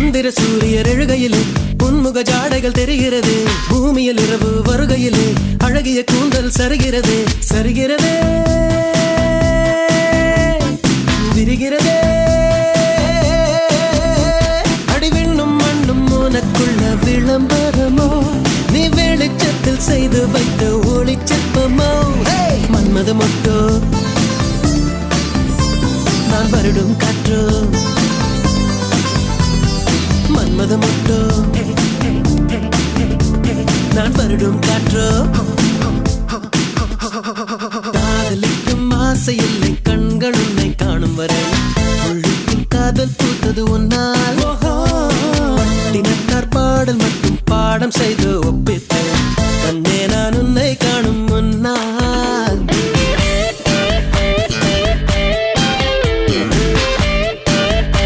சந்திர சூரியர் எழுகையிலே உன்முக ஜாடைகள் தெரிகிறது. பூமியில் இரவு வருகையிலே அழகிய கூந்தல் சரிகிறதே சரிகிறதே விரிகிறதே. அடிவிண்ணும் மண்ணும் உனக்குள்ள விளம்பரமோ, நீ வெளிச்சத்தில் செய்து வைத்த ஒளிச்சிற்பமோ. மன்மத மொட்டோ நான் வருடும் காற்றோ, மன்மத மொட்டோ நான் வருடும் காற்றோ. காதலிக்கும் ஆசை இல்லை கண்கள் உன்னை காணும் வரை, உள்ளுக்கும் காதல் பூத்தது உன்னால். தினத்தார் பாடல் மட்டும் பாடம் செய்து ஒப்பித்து